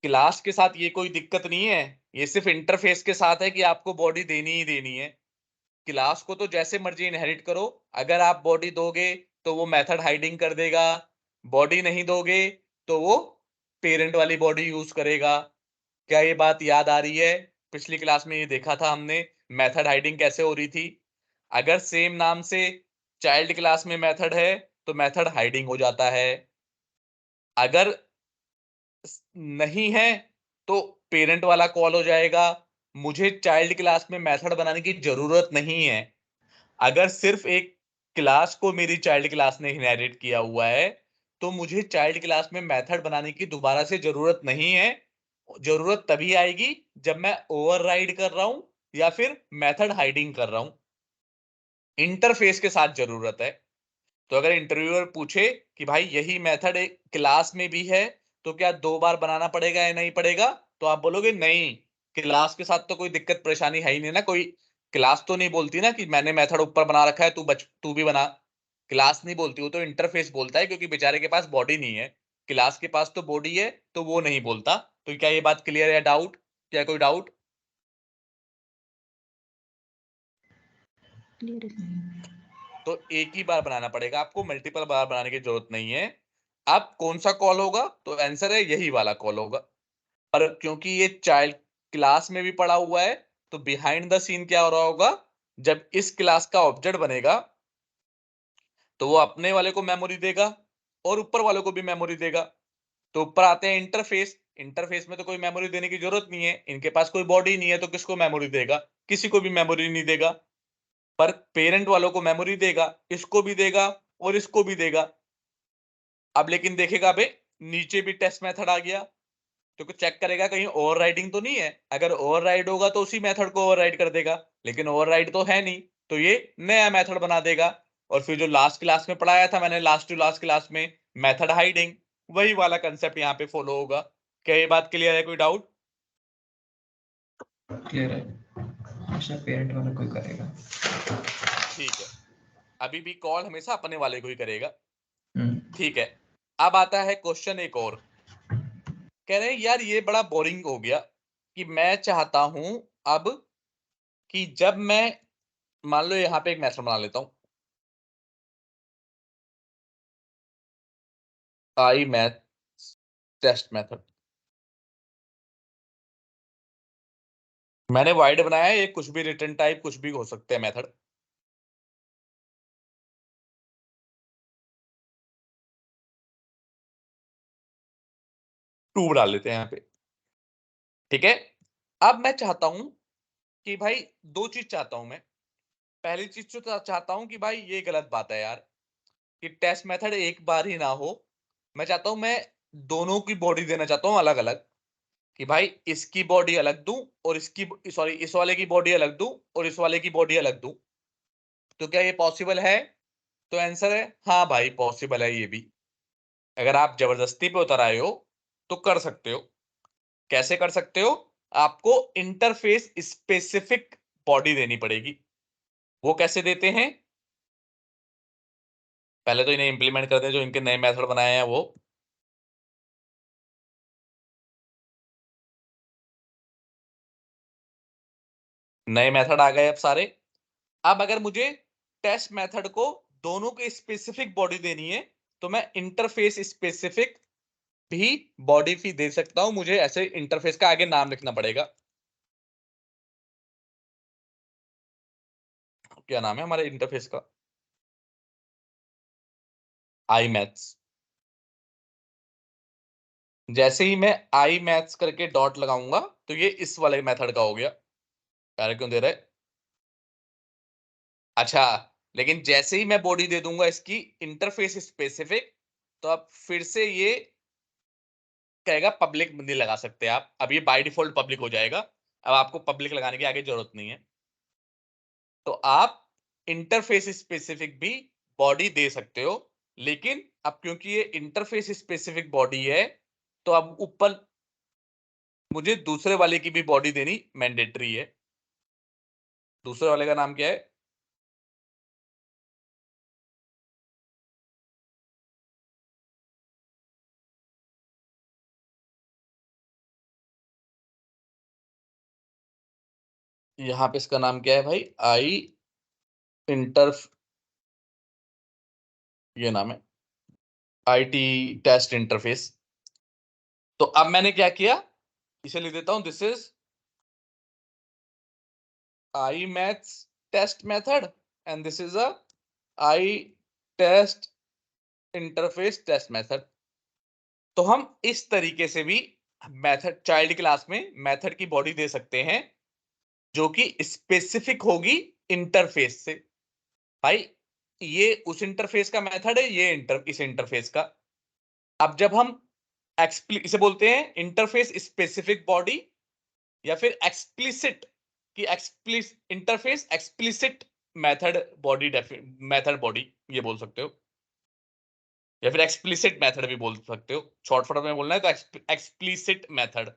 क्लास के साथ ये कोई दिक्कत नहीं है, ये सिर्फ इंटरफेस के साथ है कि आपको बॉडी देनी ही देनी है। क्लास को तो जैसे मर्जी इनहेरिट करो, अगर आप बॉडी दोगे तो वो मेथड हाइडिंग कर देगा, बॉडी नहीं दोगे तो वो पेरेंट वाली बॉडी यूज करेगा। क्या ये बात याद आ रही है? पिछली क्लास में ये देखा था हमने मेथड हाइडिंग कैसे हो रही थी। अगर सेम नाम से चाइल्ड क्लास में मेथड है तो मेथड हाइडिंग हो जाता है। अगर नहीं है तो पेरेंट वाला कॉल हो जाएगा। मुझे चाइल्ड क्लास में मेथड बनाने की जरूरत नहीं है। अगर सिर्फ एक क्लास को मेरी चाइल्ड क्लास ने इनहेरिट किया हुआ है, तो मुझे चाइल्ड क्लास में मेथड बनाने की दोबारा से जरूरत नहीं है। जरूरत तभी आएगी जब मैं ओवरराइड कर रहा हूं या फिर मेथड हाइडिंग कर रहा हूं। इंटरफेस के साथ जरूरत है। तो अगर इंटरव्यूअर पूछे कि भाई यही मेथड एक क्लास में भी है, तो क्या दो बार बनाना पड़ेगा या नहीं पड़ेगा, तो आप बोलोगे नहीं, क्लास के साथ तो कोई दिक्कत परेशानी है ही नहीं ना। कोई क्लास तो नहीं बोलती ना कि मैंने मेथड ऊपर बना रखा है, तू भी बना। क्लास नहीं बोलती, वो तो इंटरफेस बोलता है, क्योंकि बेचारे के पास बॉडी नहीं है। क्लास के पास तो बॉडी है, तो वो नहीं बोलता। तो क्या ये बात क्लियर है? डाउट? क्या कोई डाउट? क्लियर है। तो एक ही बार बनाना पड़ेगा आपको, मल्टीपल बार बनाने की जरूरत नहीं है। अब कौन सा कॉल होगा? तो आंसर है यही वाला कॉल होगा। पर क्योंकि ये चाइल्ड क्लास में भी पड़ा हुआ है, तो बिहाइंड द सीन क्या हो रहा होगा, जब इस क्लास का ऑब्जेक्ट बनेगा तो वो अपने वाले को मेमोरी देगा और ऊपर वाले को भी मेमोरी देगा। तो ऊपर आते हैं इंटरफेस। इंटरफेस में तो कोई मेमोरी देने की जरूरत नहीं है, इनके पास कोई बॉडी नहीं है, तो किसको मेमोरी देगा? किसी को भी मेमोरी नहीं देगा। पर पेरेंट वालों को मेमोरी देगा, इसको भी देगा और इसको भी देगा। अब लेकिन देखेगा बे, नीचे भी टेस्ट मेथड आ गया, तो चेक करेगा कहीं ओवरराइडिंग तो नहीं है। अगर ओवरराइड होगा तो उसी मेथड को ओवरराइड कर देगा, लेकिन ओवरराइड तो है नहीं, तो ये नया मेथड बना देगा। और फिर जो लास्ट क्लास में पढ़ाया था मैंने, लास्ट टू लास्ट क्लास में, मेथड हाइडिंग, वही वाला कंसेप्ट यहाँ पे फॉलो होगा। क्या ये बात क्लियर है? कोई डाउट? क्लियर है। अच्छा, पेरेंट वाला कोई करेगा। ठीक है, अभी भी कॉल हमेशा अपने वाले को ही करेगा। हम्म। ठीक है, अब आता है क्वेश्चन एक और। कह रहे हैं यार ये बड़ा बोरिंग हो गया, कि मैं चाहता हूं अब कि जब मैं, मान लो यहां पे एक मेथड बना लेता हूं, आई मैथ टेस्ट मेथड। मैंने वाइड बनाया है, ये कुछ भी रिटर्न टाइप कुछ भी हो सकते हैं मेथड। टू डाल लेते हैं यहाँ पे। ठीक है, अब मैं चाहता हूं कि भाई दो चीज चाहता हूं मैं। पहली चीज तो चाहता हूं कि भाई ये गलत बात है यार कि टेस्ट मेथड एक बार ही ना हो। मैं चाहता हूं मैं दोनों की बॉडी देना चाहता हूं अलग अलग, कि भाई इसकी बॉडी अलग दूं और इसकी सॉरी इस वाले की बॉडी अलग दूं और इस वाले की बॉडी अलग दूं। तो क्या ये पॉसिबल है? तो आंसर है हाँ भाई पॉसिबल है ये भी। अगर आप जबरदस्ती पे उतर आए हो तो कर सकते हो। कैसे कर सकते हो? आपको इंटरफेस स्पेसिफिक बॉडी देनी पड़ेगी। वो कैसे देते हैं? पहले तो इन्हें इंप्लीमेंट कर दें जो इनके नए मेथड बनाए हैं वो। नए मेथड आ गए अब सारे। अब अगर मुझे टेस्ट मेथड को दोनों के स्पेसिफिक बॉडी देनी है तो मैं इंटरफेस स्पेसिफिक भी बॉडी फी दे सकता हूं। मुझे ऐसे इंटरफेस का आगे नाम लिखना पड़ेगा। क्या नाम है हमारे इंटरफेस का? आई मैथ्स। जैसे ही मैं आई मैथ्स करके डॉट लगाऊंगा तो ये इस वाले मेथड का हो गया। प्यारा क्यों दे रहे? अच्छा, लेकिन जैसे ही मैं बॉडी दे दूंगा इसकी इंटरफेस स्पेसिफिक, तो अब फिर से ये कहेगा पब्लिक नहीं लगा सकते आप। अब ये बाय डिफॉल्ट पब्लिक हो जाएगा। अब आपको पब्लिक लगाने की आगे जरूरत नहीं है। तो आप इंटरफेस स्पेसिफिक भी बॉडी दे सकते हो, लेकिन अब क्योंकि ये इंटरफेस स्पेसिफिक बॉडी है तो अब ऊपर मुझे दूसरे वाले की भी बॉडी देनी मैंडेटरी है। दूसरे वाले का नाम क्या है? यहां पे इसका नाम क्या है भाई? आई इंटर, ये नाम है आईटी टेस्ट इंटरफेस। तो अब मैंने क्या किया, इसे लिख देता हूं this is I maths test method and this is a I test interface test method. तो हम इस तरीके से भी मेथड चाइल्ड क्लास में मेथड की बॉडी दे सकते हैं जो कि स्पेसिफिक होगी इंटरफेस से। भाई ये उस इंटरफेस का मेथड है, ये इस इंटरफेस का। अब जब हम इसे बोलते हैं इंटरफेस स्पेसिफिक बॉडी या फिर एक्सप्लिसिट की interface explicit method body, method body ये बोल सकते हो, या फिर एक्सप्लिसिट मेथड भी बोल सकते हो। शॉर्ट फॉर्म में बोलना है तो एक्सप्लिसिट मेथड।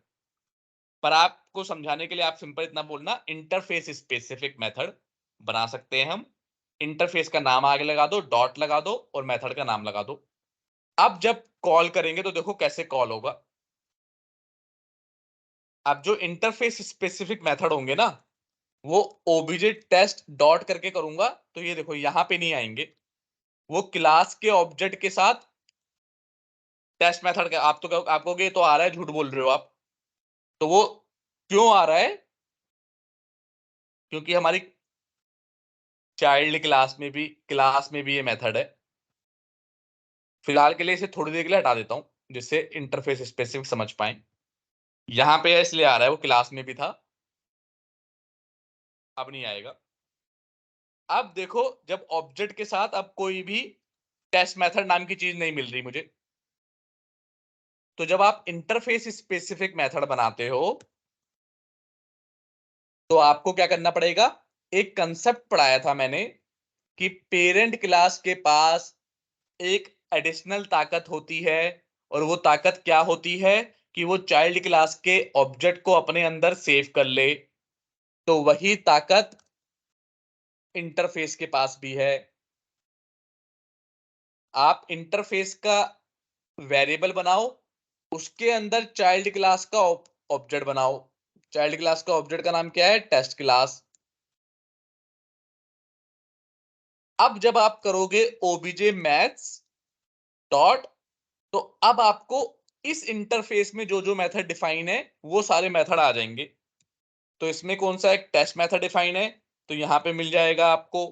पर आपको समझाने के लिए आप सिंपल इतना बोलना इंटरफेस स्पेसिफिक मेथड बना सकते हैं हम। इंटरफेस का नाम आगे लगा दो, डॉट लगा दो और मेथड का नाम लगा दो। अब जब कॉल करेंगे तो देखो कैसे कॉल होगा। अब जो इंटरफेस स्पेसिफिक मेथड होंगे ना वो ओबीजे टेस्ट डॉट करके करूंगा तो ये देखो यहां पे नहीं आएंगे। वो क्लास के ऑब्जेक्ट के साथ टेस्ट मेथड का, आप तो आप कहोगे तो आ रहा है, झूठ बोल रहे हो आप। तो वो क्यों आ रहा है? क्योंकि हमारी चाइल्ड क्लास में भी ये मेथड है। फिलहाल के लिए इसे थोड़ी देर के लिए हटा देता हूं जिससे इंटरफेस स्पेसिफिक समझ पाए। यहां पे इसलिए आ रहा है, वो क्लास में भी था, अब नहीं आएगा। अब देखो जब ऑब्जेक्ट के साथ अब कोई भी टेस्ट मेथड नाम की चीज नहीं मिल रही मुझे, तो जब आप इंटरफेस स्पेसिफिक मेथड बनाते हो तो आपको क्या करना पड़ेगा। एक कंसेप्ट पढ़ाया था मैंने कि पेरेंट क्लास के पास एक एडिशनल ताकत होती है, और वो ताकत क्या होती है कि वो चाइल्ड क्लास के ऑब्जेक्ट को अपने अंदर सेव कर ले। तो वही ताकत इंटरफेस के पास भी है। आप इंटरफेस का वेरिएबल बनाओ, उसके अंदर चाइल्ड क्लास का ऑब्जेक्ट बनाओ। चाइल्ड क्लास का ऑब्जेक्ट का नाम क्या है? Test class. अब जब आप करोगे ओबीजे मैथ्स डॉट, तो अब आपको इस इंटरफेस में जो जो मेथड डिफाइन है वो सारे मेथड आ जाएंगे। तो इसमें कौन सा एक टेस्ट मेथड डिफाइन है तो यहां पे मिल जाएगा आपको।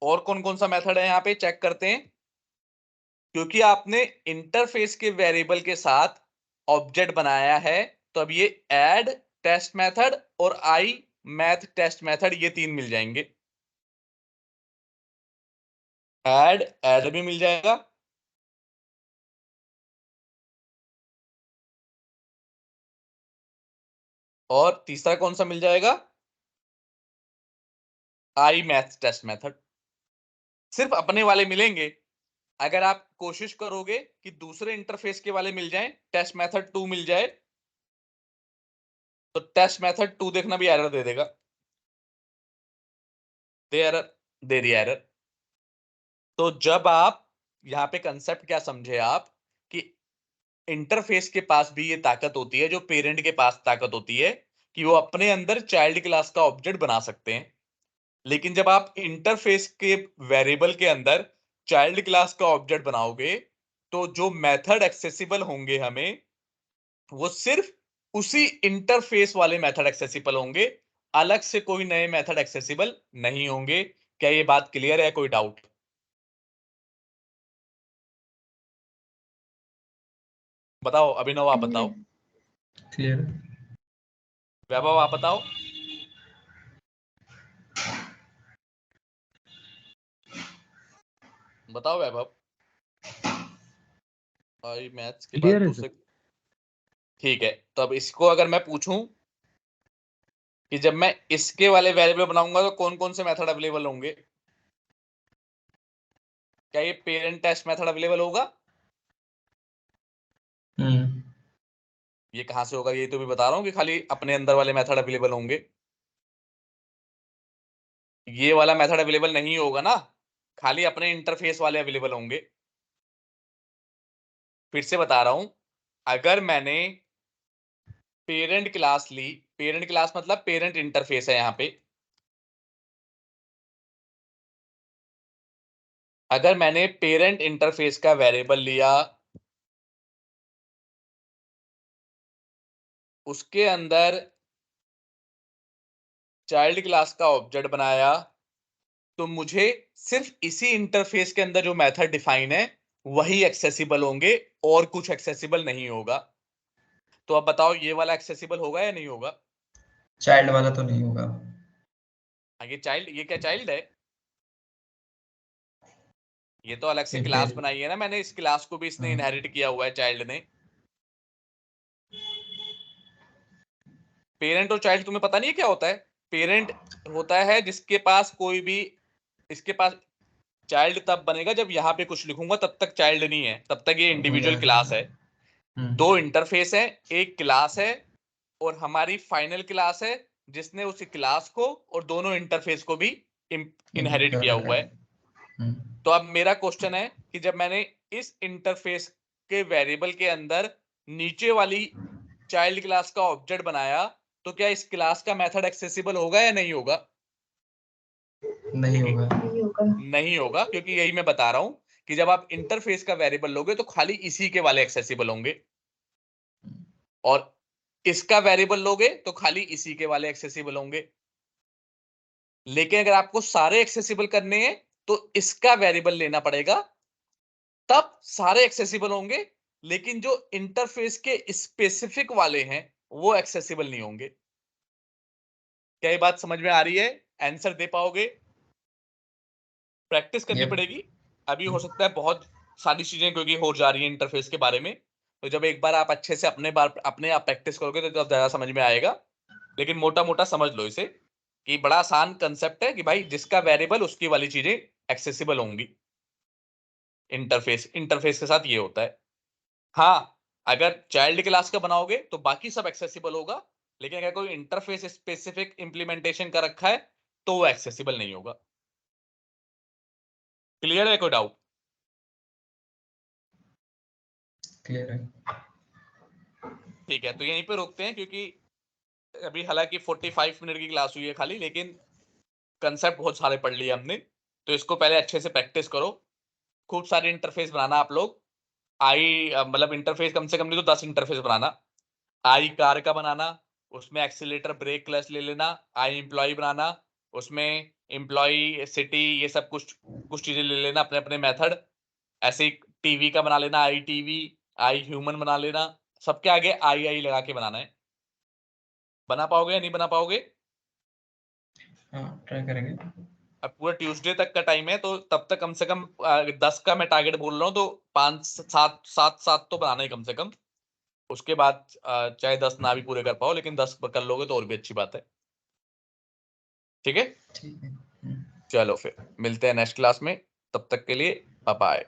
और कौन कौन सा मेथड है यहां पे चेक करते हैं। क्योंकि आपने इंटरफेस के वेरिएबल के साथ ऑब्जेक्ट बनाया है तो अब ये ऐड टेस्ट मेथड और आई मैथ टेस्ट मेथड, ये 3 मिल जाएंगे। ऐड भी मिल जाएगा, और तीसरा कौन सा मिल जाएगा? आई मैथ टेस्ट मेथड। सिर्फ अपने वाले मिलेंगे। अगर आप कोशिश करोगे कि दूसरे इंटरफेस के वाले मिल जाएं, टेस्ट मेथड 2 मिल जाए, तो टेस्ट मेथड 2 देखना भी एरर दे देगा, दे दिया एरर। तो जब आप यहाँ पे कंसेप्ट क्या समझे आप, कि इंटरफेस के पास भी ये ताकत होती है जो पेरेंट के पास ताकत होती है, कि वो अपने अंदर चाइल्ड क्लास का ऑब्जेक्ट बना सकते हैं। लेकिन जब आप इंटरफेस के वेरिएबल के अंदर चाइल्ड क्लास का ऑब्जेक्ट बनाओगे, तो जो मेथड एक्सेसिबल होंगे हमें, वो सिर्फ उसी इंटरफेस वाले मेथड एक्सेसिबल होंगे, अलग से कोई नए मेथड एक्सेसिबल नहीं होंगे। क्या ये बात क्लियर है? कोई डाउट? बताओ अभिनव, आप बताओ। क्लियर। वैभव आप बताओ। बताओ वैभव। आई मैथ्स के बाद क्लियर है दूसरे, ठीक है। तो अब इसको अगर मैं पूछूं कि जब मैं इसके वाले वेरिएबल बनाऊंगा तो कौन कौन से मेथड अवेलेबल होंगे, क्या ये पेरेंट टेस्ट मेथड अवेलेबल होगा? ये कहां से होगा? ये तो भी बता रहा हूं कि खाली अपने अंदर वाले मेथड अवेलेबल होंगे। ये वाला मेथड अवेलेबल नहीं होगा ना, खाली अपने इंटरफेस वाले अवेलेबल होंगे। फिर से बता रहा हूं, अगर मैंने पेरेंट क्लास ली, पेरेंट क्लास मतलब पेरेंट इंटरफेस है यहां पे, अगर मैंने पेरेंट इंटरफेस का वेरिएबल लिया, उसके अंदर चाइल्ड क्लास का ऑब्जेक्ट बनाया, तो मुझे सिर्फ इसी इंटरफेस के अंदर जो मेथड डिफाइन है वही एक्सेसिबल होंगे, और कुछ एक्सेसिबल नहीं होगा। तो अब बताओ ये वाला एक्सेसिबल होगा या नहीं होगा? चाइल्ड वाला तो नहीं होगा। ये चाइल्ड, ये क्या चाइल्ड है? ये तो अलग से ये क्लास बनाई है ना मैंने, इस क्लास को भी इसने इनहेरिट किया हुआ है चाइल्ड ने। पेरेंट और चाइल्ड तुम्हें पता नहीं है क्या होता है? पेरेंट होता है जिसके पास कोई भी, इसके पास चाइल्ड तब बनेगा जब यहाँ पे कुछ लिखूंगा, तब तक चाइल्ड नहीं है, तब तक ये इंडिविजुअल क्लास है। दो इंटरफेस है, एक क्लास है और हमारी फाइनल क्लास है, जिसने उस क्लास को और दोनों इंटरफेस को भी इनहेरिट किया हुआ है। तो अब मेरा क्वेश्चन है कि जब मैंने इस इंटरफेस के वेरिएबल के अंदर नीचे वाली चाइल्ड क्लास का ऑब्जेक्ट बनाया, तो क्या इस क्लास का मेथड एक्सेसिबल होगा या नहीं होगा? नहीं होगा। नहीं होगा, क्योंकि यही मैं बता रहा हूं कि जब आप इंटरफेस का वेरिएबल लोगे तो खाली इसी के वाले एक्सेसिबल होंगे, और इसका वेरिएबल लोगे तो खाली इसी के वाले एक्सेसिबल होंगे। लेकिन अगर आपको सारे एक्सेसिबल करने हैं तो इसका वेरिएबल लेना पड़ेगा, तब सारे एक्सेसिबल होंगे, लेकिन जो इंटरफेस के स्पेसिफिक वाले हैं वो एक्सेसिबल नहीं होंगे। क्या ये बात समझ में आ रही है? आंसर दे पाओगे? प्रैक्टिस करनी पड़ेगी। अभी हो सकता है बहुत सारी चीजें क्योंकि हो जा रही है इंटरफेस के बारे में, तो जब एक बार आप अच्छे से अपने आप प्रैक्टिस करोगे तो ज्यादा समझ में आएगा। लेकिन मोटा मोटा समझ लो इसे, कि बड़ा आसान कंसेप्ट है कि भाई जिसका वेरिएबल उसकी वाली चीजें एक्सेसिबल होंगी। इंटरफेस के साथ ये होता है। हाँ, अगर चाइल्ड क्लास का बनाओगे तो बाकी सब एक्सेसिबल होगा, लेकिन अगर कोई इंटरफेस स्पेसिफिक इंप्लीमेंटेशन का रखा है तो वो एक्सेसिबल नहीं होगा। क्लियर है? कोई डाउट? क्लियर है। ठीक है, तो यहीं पे रोकते हैं, क्योंकि अभी हालांकि 45 मिनट की क्लास हुई है खाली, लेकिन कंसेप्ट बहुत सारे पढ़ लिए हमने। तो इसको पहले अच्छे से प्रैक्टिस करो। खूब सारे इंटरफेस बनाना आप लोग। मतलब इंटरफेस कम से कम नहीं तो 10 इंटरफेस बनाना। आई कार का बनाना, उसमें एक्सीलेटर ब्रेक क्लच ले लेना। आई एम्प्लॉय बनाना, उसमें एम्प्लॉय सिटी ये सब कुछ कुछ चीजें ले लेना, अपने अपने मेथड। ऐसे ही टीवी का बना लेना, आई टीवी। आई ह्यूमन बना लेना, सबके आगे आई आई लगा के बनाना है। बना पाओगे या नहीं बना पाओगे? हाँ ट्राई करेंगे। अब पूरा ट्यूसडे तक का टाइम है, तो तब तक कम से कम 10 का मैं टारगेट बोल रहा हूँ, तो 5 7 तो बनाना ही कम से कम। उसके बाद चाहे 10 ना भी पूरे कर पाओ, लेकिन 10 कर लोगे तो और भी अच्छी बात है। ठीक है, ठीक है। चलो फिर मिलते हैं नेक्स्ट क्लास में, तब तक के लिए बाय बाय।